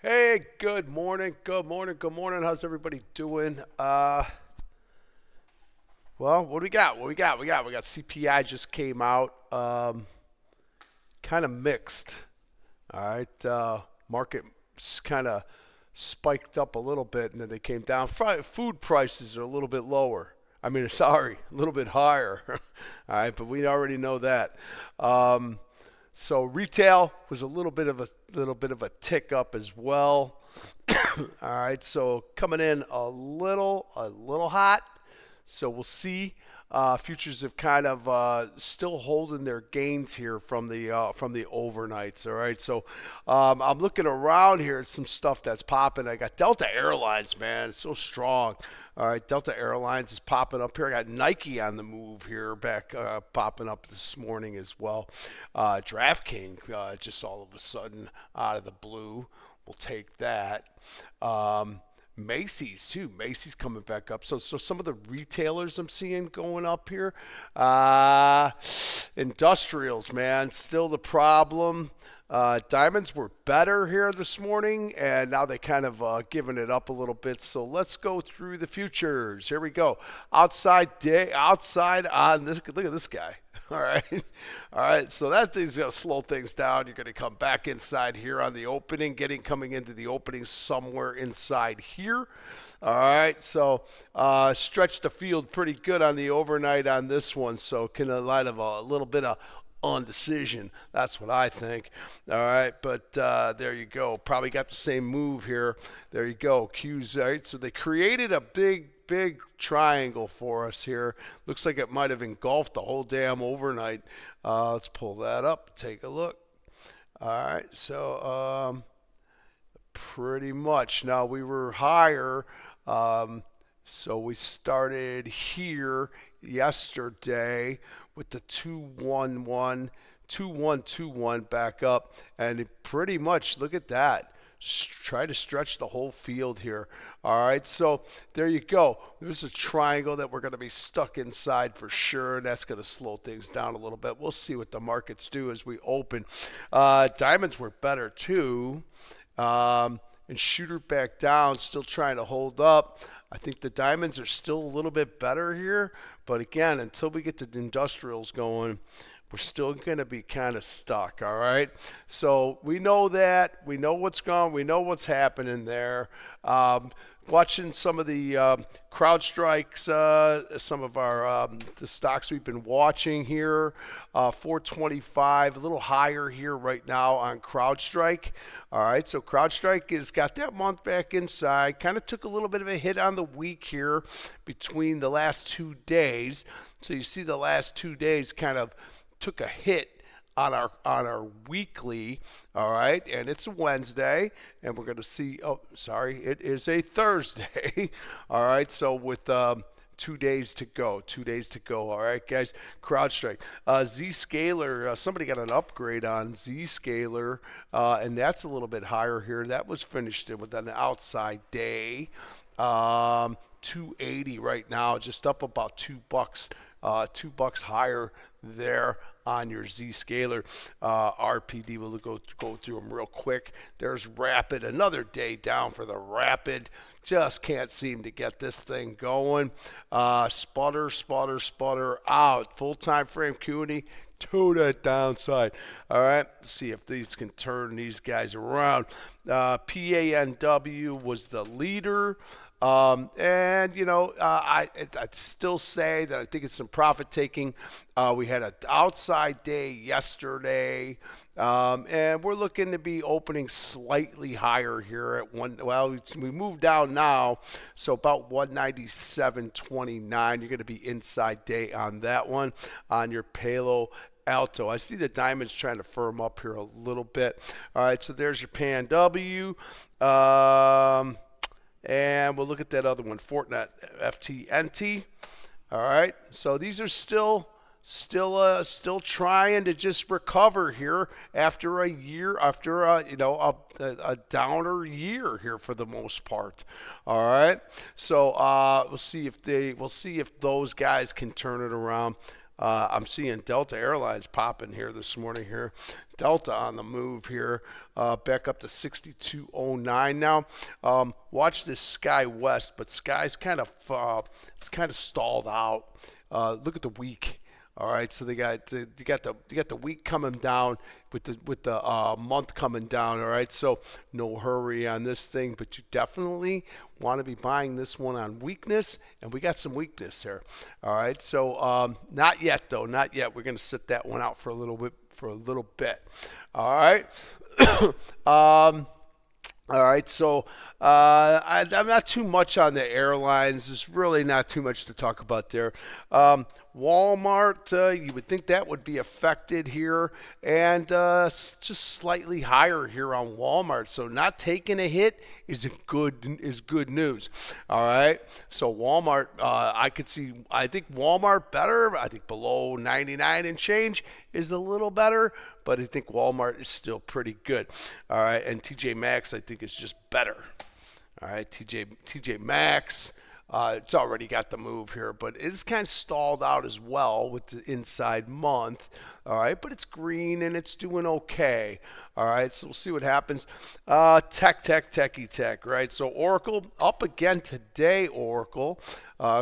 Hey, good morning, good morning, good morning. How's everybody doing? Well, what do we got? We got CPI just came out. Kind of mixed. All right, market kind of spiked up a little bit, and then they came down. Food prices are a little bit lower. I mean, sorry, a little bit higher. All right, but we already know that. Um, so retail was a little bit of a tick up as well. All right, so coming in a little hot. So we'll see. Futures have kind of still holding their gains here from the overnights. All right, so I'm looking around here at some stuff that's popping. I got Delta Airlines, man, it's so strong. All right, Delta Airlines is popping up here. I got Nike on the move here, back popping up this morning as well. DraftKings just all of a sudden out of the blue. We'll take that. Macy's too. Macy's coming back up. So some of the retailers I'm seeing going up here. Uh, Industrials, man, still the problem. Diamonds were better here this morning, and now they kind of giving it up a little bit. So let's go through the futures. Here we go. Outside on this. Look at this guy. All right, all right. So that thing's gonna slow things down. You're gonna come back inside here on the opening, coming into the opening somewhere inside here. All right, so stretch the field pretty good on the overnight on this one. So can a lot of a little bit of undecision. That's what I think. All right, but there you go. Probably got the same move here. There you go. Q's, all right. So they created a big triangle for us here. Looks like it might have engulfed the whole damn overnight. Let's pull that up. Take a look. All right, so pretty much. Now we were higher. So we started here yesterday with the 211, 2121 back up, and it pretty much, look at that. Try to stretch the whole field here. All right, so there you go. There's a triangle that we're going to be stuck inside for sure, and that's going to slow things down a little bit. We'll see what the markets do as we open. Diamonds were better too. And shooter back down, still trying to hold up. I think the diamonds are still a little bit better here, but again, until we get the industrials going, we're still going to be kind of stuck. All right, so we know that, we know what's going, we know what's happening there. Watching some of the crowd strikes, some of our the stocks we've been watching here. 425, a little higher here right now on CrowdStrike. All right, so CrowdStrike has got that month back inside. Kind of took a little bit of a hit on the week here between the last 2 days. So you see the last 2 days kind of took a hit on our weekly. All right, and it's a Wednesday, and we're going to see. Oh, sorry, it is a Thursday. All right, so with 2 days to go. 2 days to go. All right, guys. CrowdStrike, Zscaler. Somebody got an upgrade on Zscaler, and that's a little bit higher here. That was finished with an outside day. 280 right now, just up about $2. $2 higher there on your Zscaler. RPD, we'll go through them real quick. There's Rapid, another day down for the Rapid. Just can't seem to get this thing going. Sputter out. Full time frame CUNY to the downside. All right, let's see if these can turn these guys around. PANW was the leader. And I still say that I think it's some profit taking. We had an outside day yesterday, and we're looking to be opening slightly higher here at one. Well, we moved down now, so about 197.29. You're going to be inside day on that one on your Palo Alto. I see the diamonds trying to firm up here a little bit. All right, so there's your Pan W. And we'll look at that other one, Fortinet FTNT. All right, so these are still trying to just recover here after a year, after a downer year here for the most part. All right, so we'll see if those guys can turn it around. I'm seeing Delta Airlines popping here this morning here. Delta on the move here, back up to 62.09 now. Watch this Sky West, but Sky's kind of it's kind of stalled out. Look at the week. All right, so you got the week coming down with the month coming down. All right, so no hurry on this thing, but you definitely want to be buying this one on weakness, and we got some weakness here. All right, so not yet though, not yet. We're gonna sit that one out for a little bit. All right. All right, so I'm not too much on the airlines. There's really not too much to talk about there. Walmart, you would think that would be affected here, and just slightly higher here on Walmart. So not taking a hit is good news. All right, so Walmart, I think Walmart better. I think below 99 and change is a little better, but I think Walmart is still pretty good. All right, and TJ Maxx I think is just better. All right, TJ Maxx. It's already got the move here, but it's kind of stalled out as well with the inside month. All right, but it's green and it's doing okay. All right, so we'll see what happens. Tech, right? So Oracle up again today. Oracle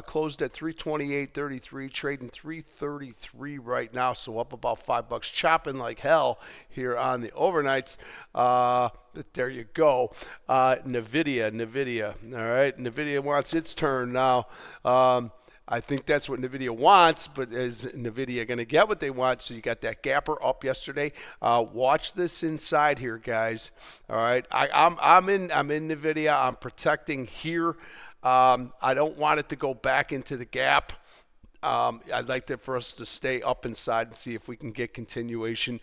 closed at 328.33, trading 333 right now, so up about $5, chopping like hell here on the overnights. There you go. Nvidia. All right, Nvidia wants its turn now. I think that's what Nvidia wants, but is Nvidia going to get what they want? So you got that gapper up yesterday. Watch this inside here, guys. All right, I'm in Nvidia. I'm protecting here. I don't want it to go back into the gap. I'd like for us to stay up inside and see if we can get continuation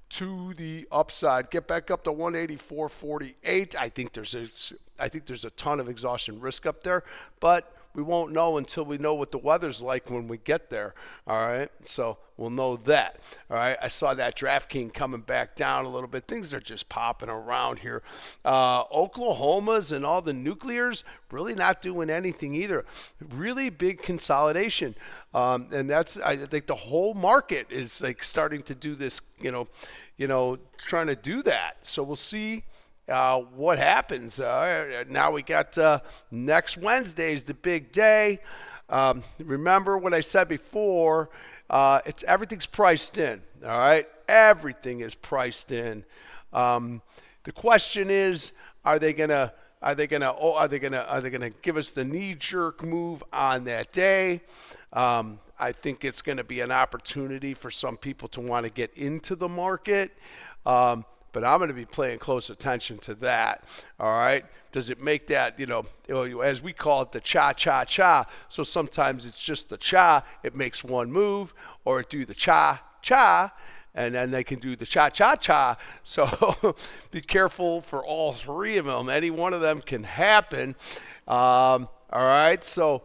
to the upside. Get back up to 184.48. I think there's a ton of exhaustion risk up there, but we won't know until we know what the weather's like when we get there. All right, so we'll know that. All right, I saw that DraftKings coming back down a little bit. Things are just popping around here. Oklahoma's and all the nuclears really not doing anything either. Really big consolidation, and I think the whole market is like starting to do this. Trying to do that. So we'll see what happens. Now we got next Wednesday is the big day. Remember what I said before. Everything's priced in. All right, everything is priced in. The question is, are they gonna give us the knee-jerk move on that day? I think it's going to be an opportunity for some people to want to get into the market. But I'm going to be paying close attention to that. All right. Does it make that, as we call it, the cha-cha-cha? So sometimes it's just the cha. It makes one move, or it do the cha-cha, and then they can do the cha-cha-cha. So be careful for all three of them. Any one of them can happen. All right. So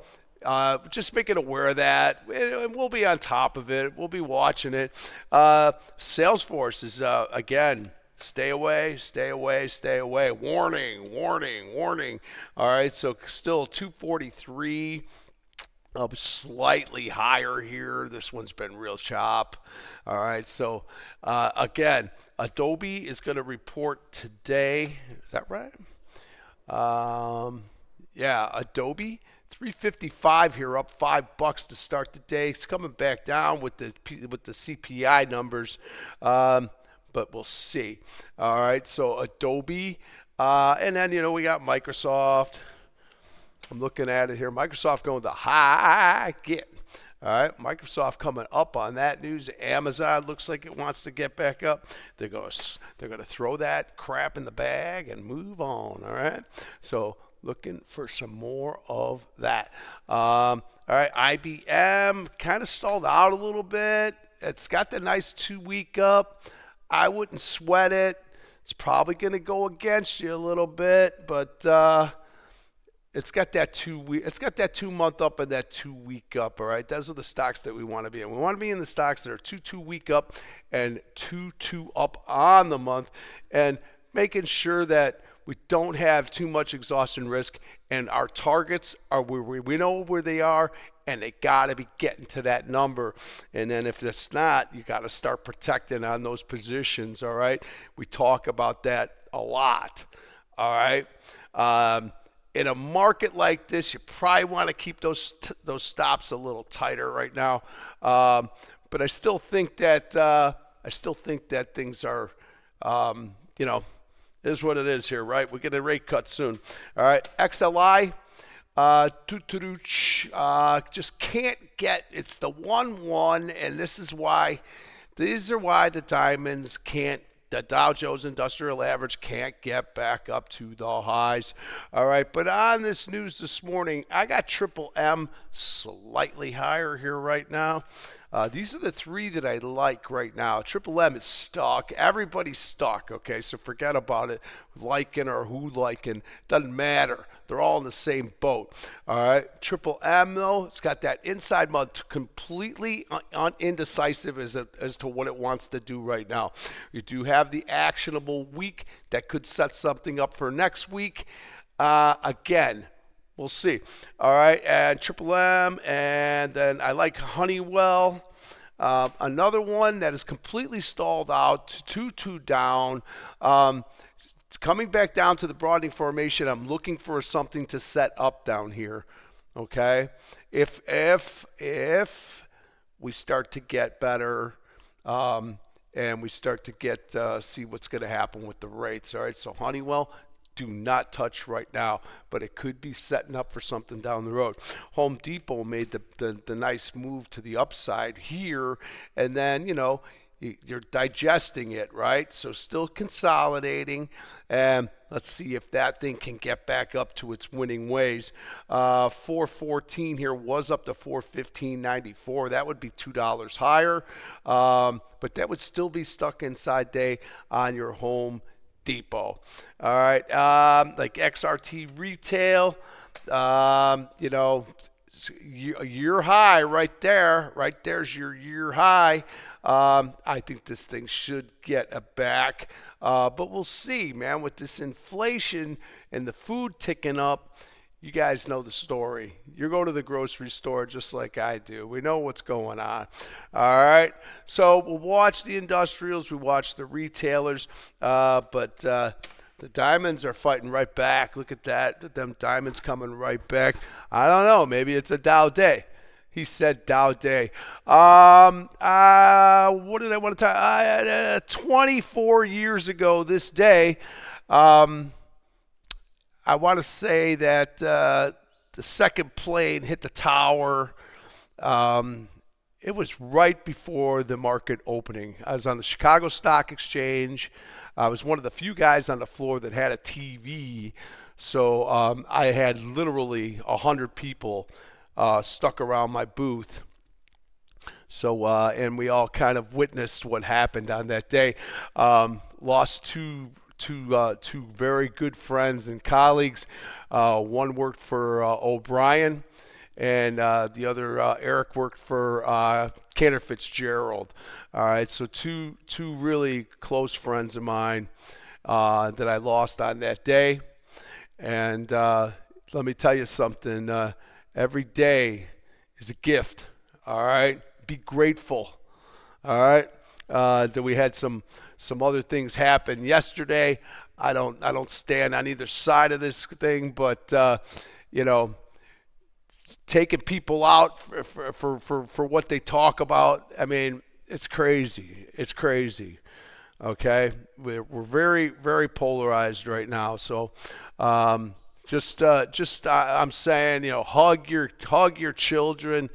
just make it aware of that, and we'll be on top of it. We'll be watching it. Salesforce is, again, stay away. Warning. All right, so still 243. Slightly higher here. This one's been real chop. All right, so again, Adobe is going to report today. Is that right? Yeah, Adobe. 355 here, up $5 to start the day. It's coming back down with the CPI numbers, but we'll see. All right, so Adobe, and then we got Microsoft. I'm looking at it here. Microsoft going to high get. All right, Microsoft coming up on that news. Amazon looks like it wants to get back up. They're going to throw that crap in the bag and move on. All right, so looking for some more of that. All right, IBM kind of stalled out a little bit. It's got the nice 2-week up. I wouldn't sweat it. It's probably going to go against you a little bit, but it's got that 2-week. It's got that 2-month up and that 2-week up. All right, those are the stocks that we want to be in. We want to be in the stocks that are 2-week up and 2 up on the month, and making sure that we don't have too much exhaustion risk, and our targets are where we know where they are, and they got to be getting to that number. And then if it's not, you got to start protecting on those positions, all right? We talk about that a lot, all right? In a market like this, you probably want to keep those stops a little tighter right now. But I still think that things are, is what it is here, right? We get a rate cut soon. All right, XLI. Just can't get, it's the 1-1, and these are why the diamonds can't, the Dow Jones Industrial Average can't get back up to the highs. All right, but on this news this morning, I got Triple M slightly higher here right now. These are the three that I like right now. Triple M is stuck. Everybody's stuck, okay? So forget about it. Liking or who liking. Doesn't matter. They're all in the same boat. All right? Triple M, though, it's got that inside mud, completely indecisive as to what it wants to do right now. You do have the actionable week that could set something up for next week. Again, we'll see. All right, and Triple M, and then I like Honeywell. Another one that is completely stalled out, 2-2 down. Coming back down to the broadening formation, I'm looking for something to set up down here. Okay, if we start to get better, and we start to get see what's going to happen with the rates. All right, so Honeywell, do not touch right now, but it could be setting up for something down the road. Home Depot made the nice move to the upside here, and then, you're digesting it, right? So still consolidating, and let's see if that thing can get back up to its winning ways. 414 here was up to 415.94. That would be $2 higher, but that would still be stuck inside day on your Home Depot. All right, like XRT Retail, a year high right there. Right there's your year high. I think this thing should get a back, but we'll see, man. With this inflation and the food ticking up, you guys know the story. You go to the grocery store just like I do. We know what's going on. All right. So we'll watch the industrials. We watch the retailers. But the diamonds are fighting right back. Look at that. Them diamonds coming right back. I don't know. Maybe it's a Dow day. He said Dow day. What did I want to talk? 24 years ago this day, I want to say that the second plane hit the tower. It was right before the market opening. I was on the Chicago Stock Exchange. I was one of the few guys on the floor that had a TV. So I had literally 100 people stuck around my booth. So, and we all kind of witnessed what happened on that day. Lost two very good friends and colleagues. One worked for O'Brien, and the other, Eric, worked for Cantor Fitzgerald. All right, so two really close friends of mine that I lost on that day. And let me tell you something. Every day is a gift. All right, be grateful. All right, that we had some other things happen yesterday. I don't stand on either side of this thing, but taking people out for what they talk about. I mean, it's crazy. It's crazy. Okay, we're very, very polarized right now. So, I'm saying, hug your children.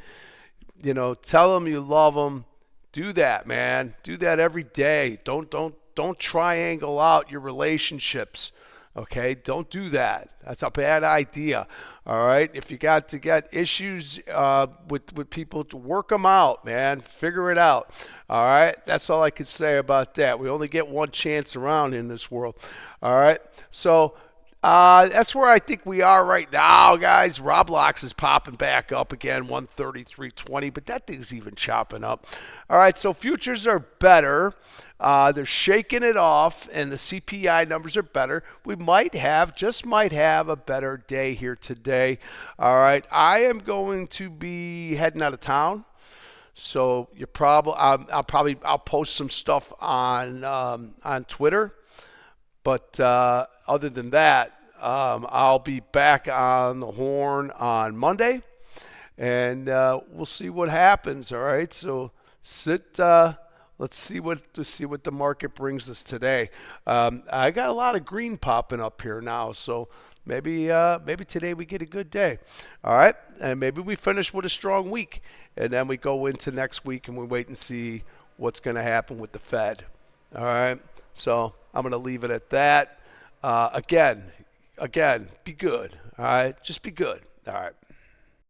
Tell them you love them. Do that, man. Do that every day. Don't triangle out your relationships. Okay, don't do that. That's a bad idea. All right, if you got to get issues with people, to work them out, man. Figure it out. All right, that's all I could say about that. We only get one chance around in this world. All right, so That's where I think we are right now, guys. Rob Locks is popping back up again, 133.20, but that thing's even chopping up. All right, so futures are better. They're shaking it off, and the CPI numbers are better. We just might have a better day here today. All right, I am going to be heading out of town. So I'll post some stuff on Twitter. But other than that, I'll be back on the horn on Monday, and we'll see what happens. All right, so let's see what the market brings us today. I got a lot of green popping up here now, so maybe today we get a good day. All right, and maybe we finish with a strong week, and then we go into next week and we wait and see what's going to happen with the Fed. All right. So I'm going to leave it at that. Again, be good. All right. Just be good. All right.